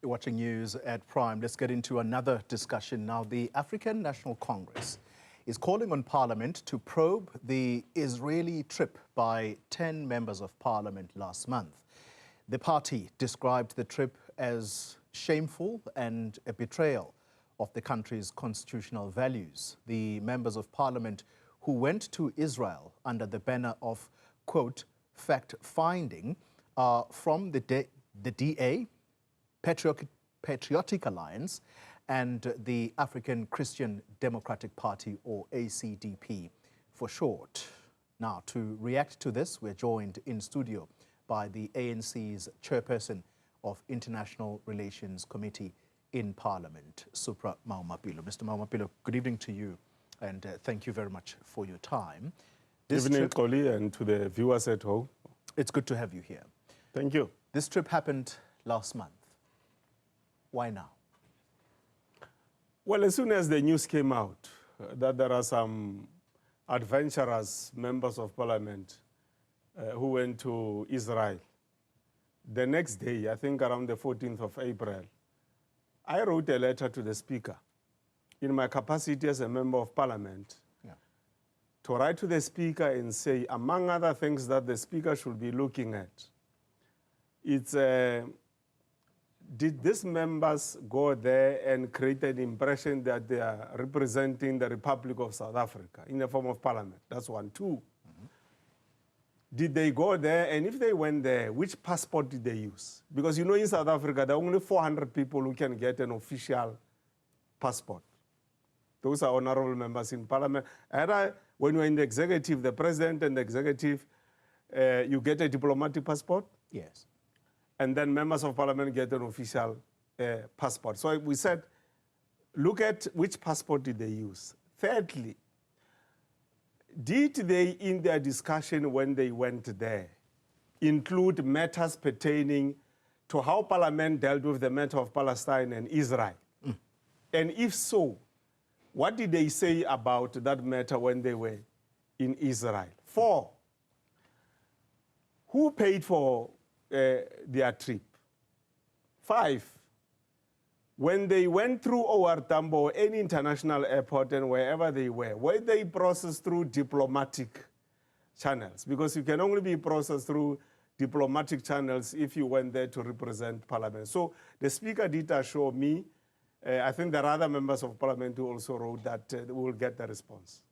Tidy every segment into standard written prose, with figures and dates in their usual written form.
You're watching news at Prime. Let's get into another discussion now. The African National Congress is calling on Parliament to probe the Israeli trip by 10 members of Parliament last month. The party described the trip as shameful and a betrayal of the country's constitutional values. The members of Parliament who went to Israel under the banner of, quote, fact-finding are from the DA, Patriotic Alliance, and the African Christian Democratic Party, or ACDP for short. Now, to react to this, we're joined in studio by the ANC's chairperson of International Relations Committee in Parliament, Supra Mahumapelo. Mr. Mahumapelo, good evening to you, and thank you very much for your time. Good evening, Koli, and to the viewers at home. It's good to have you here. Thank you. This trip happened last month. Why now? Well, as soon as the news came out that there are some adventurous members of Parliament who went to Israel, the next day, I think around the 14th of April, I wrote a letter to the Speaker in my capacity as a member of Parliament to write to the Speaker and say, among other things that the Speaker should be looking at, it's did these members go there and create an impression that they are representing the Republic of South Africa in the form of Parliament? That's one. Two, did they go there, and if they went there, which passport did they use? Because you know in South Africa, there are only 400 people who can get an official passport. Those are honorable members in Parliament. And when you're in the executive, the president and the executive, you get a diplomatic passport. Yes. And then members of Parliament get an official passport. So we said, look at which passport did they use. Thirdly, did they, in their discussion when they went there, include matters pertaining to how Parliament dealt with the matter of Palestine and Israel? And if so, what did they say about that matter when they were in Israel? 4, who paid for their trip? 5, when they went through OR Tambo or any international airport and wherever they were they processed through diplomatic channels? Because you can only be processed through diplomatic channels if you went there to represent Parliament. So the Speaker did assure me, I think there are other members of Parliament who also wrote that we will get the response.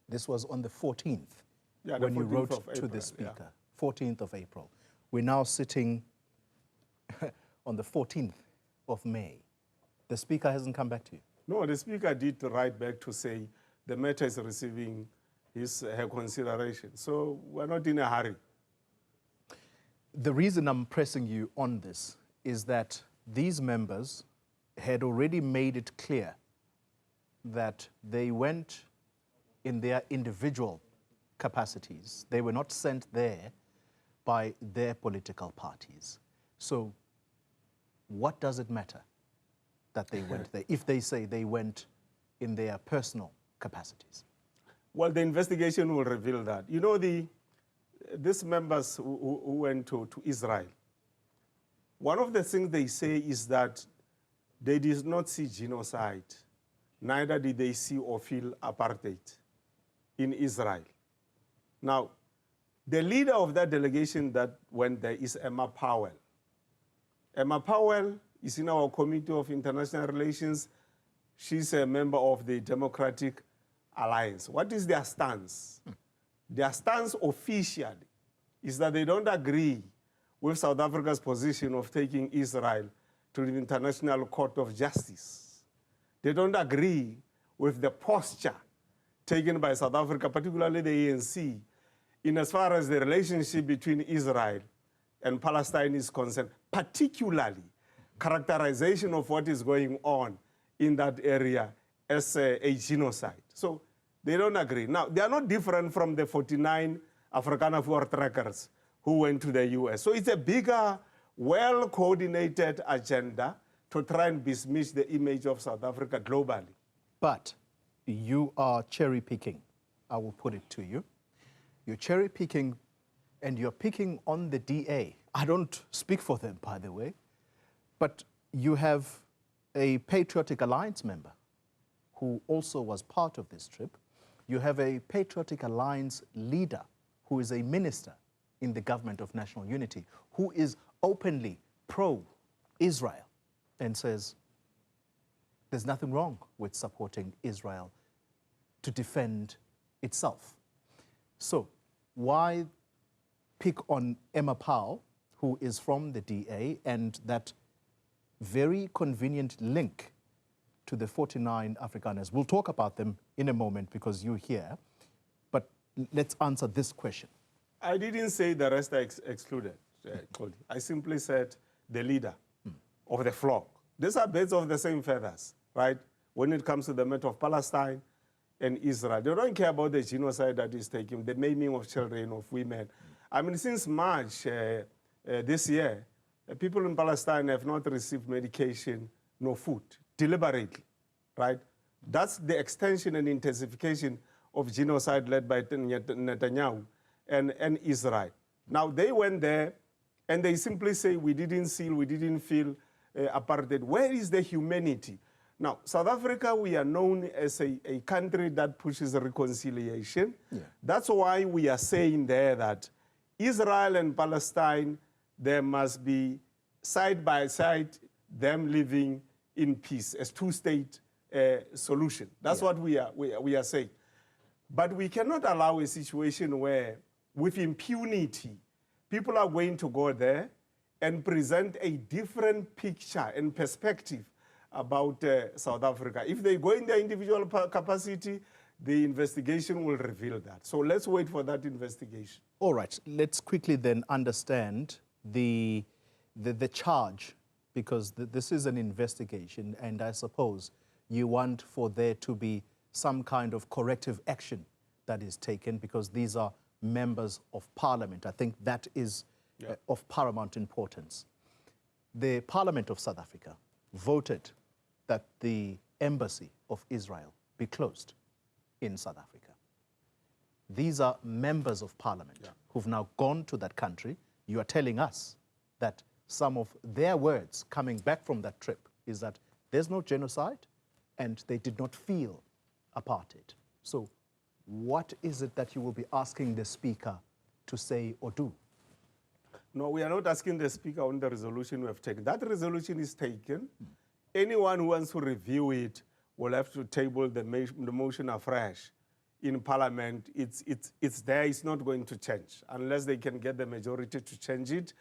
This was on the 14th, when you wrote to the Speaker, 14th of April. We're now sitting on the 14th of May. The Speaker hasn't come back to you? No, the Speaker did write back to say the matter is receiving her consideration. So we're not in a hurry. The reason I'm pressing you on this is that these members had already made it clear that they went in their individual capacities. They were not sent there by their political parties. So what does it matter that they went there if they say they went in their personal capacities? Well, the investigation will reveal that. You know, these members who went to Israel, one of the things they say is that they did not see genocide, neither did they see or feel apartheid in Israel. Now, the leader of that delegation that went there is Emma Powell. Emma Powell is in our Committee of International Relations. She's a member of the Democratic Alliance. What is their stance? Their stance officially is that they don't agree with South Africa's position of taking Israel to the International Court of Justice. They don't agree with the posture taken by South Africa, particularly the ANC, in as far as the relationship between Israel and Palestine is concerned, particularly characterization of what is going on in that area as a genocide. So they don't agree. Now, they are not different from the 49 Afrikaner voortrekkers who went to the US. So it's a bigger, well-coordinated agenda to try and besmirch the image of South Africa globally. But you are cherry-picking, I will put it to you. You're cherry-picking and you're picking on the DA. I don't speak for them, by the way, but You have a Patriotic Alliance member who also was part of this trip. You have a Patriotic Alliance leader who is a minister in the government of national unity, who is openly pro-Israel and says there's nothing wrong with supporting Israel to defend itself. So why pick on Emma Powell, who is from the DA, and that very convenient link to the 49 Afrikaners? We'll talk about them in a moment because you're here, but let's answer this question. I didn't say the rest are excluded, Cody. I simply said the leader of the flock. These are birds of the same feathers, right? When it comes to the matter of Palestine and Israel, they don't care about the genocide that is taking, the maiming of children, of women. I mean, since March this year, people in Palestine have not received medication, no food, deliberately, right? That's the extension and intensification of genocide led by Netanyahu and Israel. Now, they went there and they simply say, we didn't feel apartheid. Where is the humanity? Now, South Africa, we are known as a country that pushes reconciliation. Yeah. That's why we are saying there that Israel and Palestine, there must be side by side, them living in peace as two-state solution. That's what we are saying. But we cannot allow a situation where, with impunity, people are going to go there and present a different picture and perspective about South Africa. If they go in their individual capacity, the investigation will reveal that. So let's wait for that investigation. All right, let's quickly then understand the charge, because this is an investigation, and I suppose you want for there to be some kind of corrective action that is taken, because these are members of parliament. I think that is of paramount importance. The Parliament of South Africa voted that the embassy of Israel be closed in South Africa. These are members of parliament who've now gone to that country. You are telling us that some of their words coming back from that trip is that there's no genocide and they did not feel apartheid. So what is it that you will be asking the speaker to say or do? No, we are not asking the speaker on the resolution we have taken. That resolution is taken. Anyone who wants to review it will have to table the motion afresh in Parliament. It's there. It's not going to change unless they can get the majority to change it.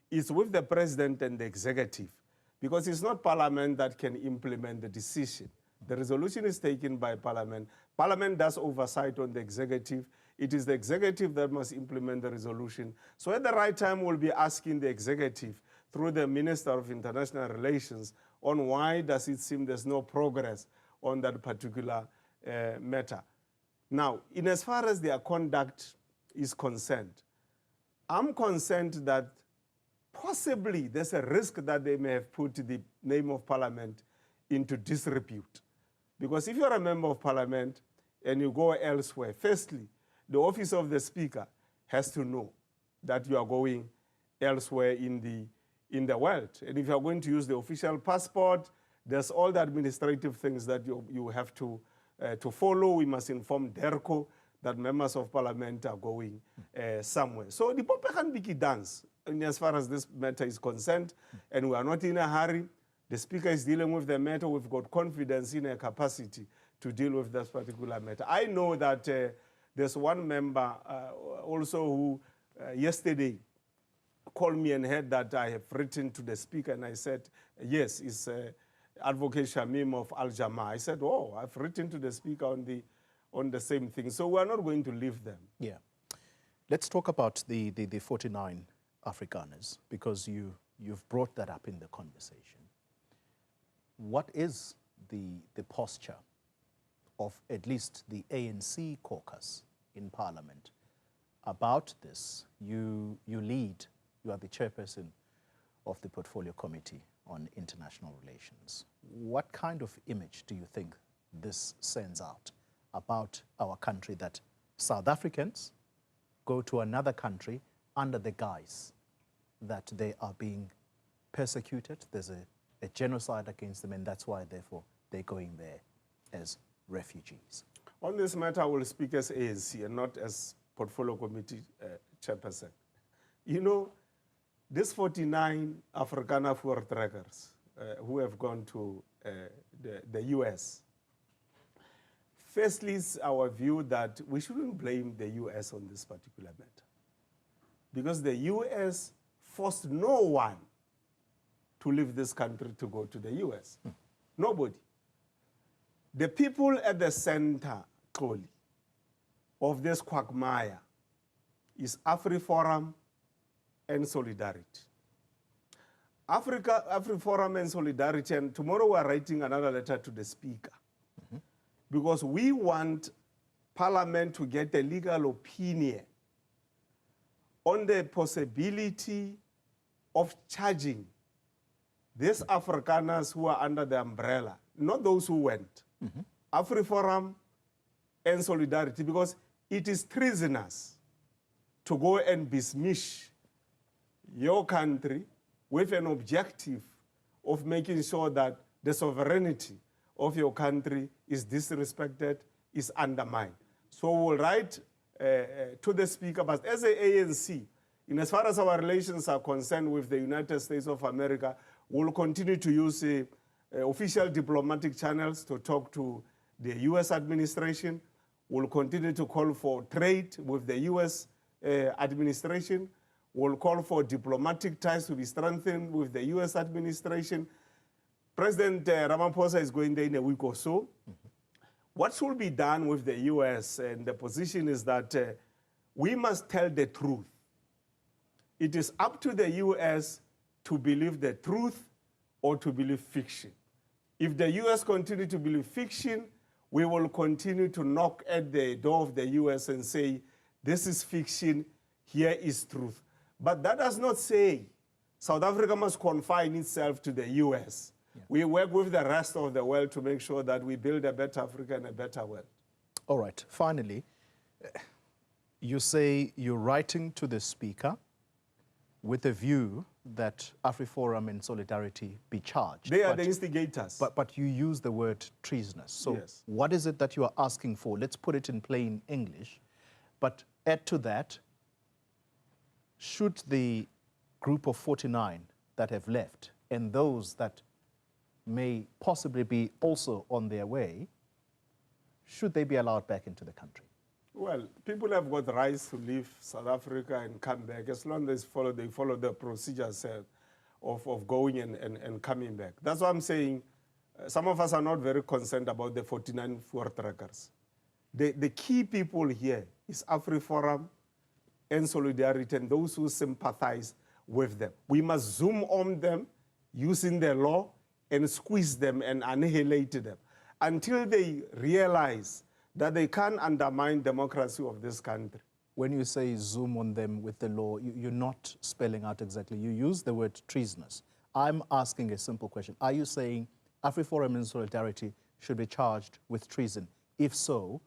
It's with the president and the executive, because it's not Parliament that can implement the decision. The resolution is taken by Parliament. Parliament does oversight on the executive. It is the executive that must implement the resolution. So at the right time, we'll be asking the executive through the Minister of International Relations on why does it seem there's no progress on that particular matter. Now, in as far as their conduct is concerned, I'm concerned that possibly there's a risk that they may have put the name of Parliament into disrepute. Because if you're a member of Parliament and you go elsewhere, firstly, the office of the Speaker has to know that you are going elsewhere in the world. And if you're going to use the official passport, there's all the administrative things that you have to follow. We must inform DERCO that members of Parliament are going somewhere. So the Pope can be dance as far as this matter is concerned, and we are not in a hurry. The Speaker is dealing with the matter. We've got confidence in her capacity to deal with this particular matter. I know that there's one member also who yesterday called me and heard that I have written to the Speaker, and I said, yes, it's Advocate Shamim of Al-Jama. I said, oh, I've written to the Speaker on the same thing. So we're not going to leave them. Yeah. Let's talk about the 49 Afrikaners, because you've brought that up in the conversation. What is the posture of at least the ANC caucus in Parliament about this? You are the chairperson of the Portfolio Committee on International Relations. What kind of image do you think this sends out about our country, that South Africans go to another country under the guise that they are being persecuted? There's a a genocide against them, and that's why, therefore, they're going there as refugees? On this matter, I will speak as ANC and not as portfolio committee chairperson. You know, these 49 Afrikaner voortrekkers who have gone to the US, firstly, it's our view that we shouldn't blame the US on this particular matter, because the US forced no one to leave this country to go to the US. Nobody. The people at the center, clearly, of this quagmire is AfriForum and Solidarity. AfriForum and Solidarity, and tomorrow we are writing another letter to the Speaker, because we want Parliament to get a legal opinion on the possibility of charging these Afrikaners who are under the umbrella, not those who went, AfriForum and Solidarity, because it is treasonous to go and besmirch your country with an objective of making sure that the sovereignty of your country is disrespected, is undermined. So we'll write to the Speaker, but as the ANC, in as far as our relations are concerned with the United States of America, we'll continue to use official diplomatic channels to talk to the US administration. We'll continue to call for trade with the US administration. We'll call for diplomatic ties to be strengthened with the US administration. President Ramaphosa is going there in a week or so. What should be done with the US, and the position is that we must tell the truth. It is up to the US to believe the truth or to believe fiction. If the US continue to believe fiction, we will continue to knock at the door of the US and say, this is fiction, here is truth. But that does not say South Africa must confine itself to the US. Yeah. We work with the rest of the world to make sure that we build a better Africa and a better world. All right, finally, you say you're writing to the Speaker with a view that AfriForum and Solidarity be charged. They are the instigators. But you use the word treasonous. So yes. What is it that you are asking for? Let's put it in plain English. But add to that, should the group of 49 that have left and those that may possibly be also on their way, should they be allowed back into the country? Well, people have got rights to leave South Africa and come back as long as they follow the procedures of going and coming back. That's why I'm saying some of us are not very concerned about the 49 voortrekkers. The key people here is AfriForum and Solidarity and those who sympathize with them. We must zoom on them using the law and squeeze them and annihilate them until they realize that they can't undermine democracy of this country. When you say zoom on them with the law, you're not spelling out exactly. You use the word treasonous. I'm asking a simple question. Are you saying AfriForum and Solidarity should be charged with treason? If so,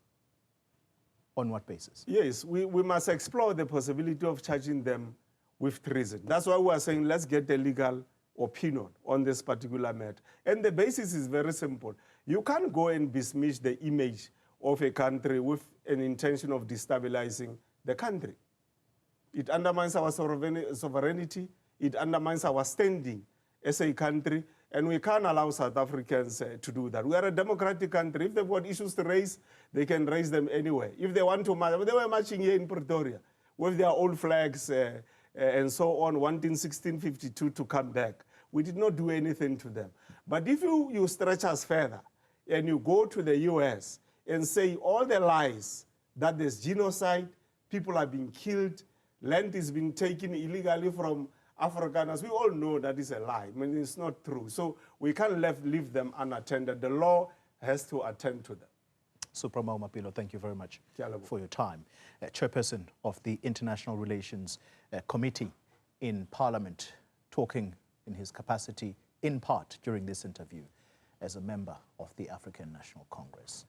on what basis? Yes, we must explore the possibility of charging them with treason. That's why we are saying let's get a legal opinion on this particular matter. And the basis is very simple. You can't go and besmirch the image of a country with an intention of destabilizing the country. It undermines our sovereignty, it undermines our standing as a country, and we can't allow South Africans to do that. We are a democratic country. If they've got issues to raise, they can raise them anywhere. If they want to march, they were marching here in Pretoria with their old flags and so on, wanting 1652 to come back. We did not do anything to them. But if you stretch us further and you go to the US and say all the lies, that there's genocide, people are being killed, land is being taken illegally from Afrikaners, we all know that is a lie. I mean, it's not true. So we can't leave them unattended. The law has to attend to them. Supra Mahumapelo, thank you very much for your time. Chairperson of the International Relations Committee in Parliament, talking in his capacity, in part, during this interview, as a member of the African National Congress.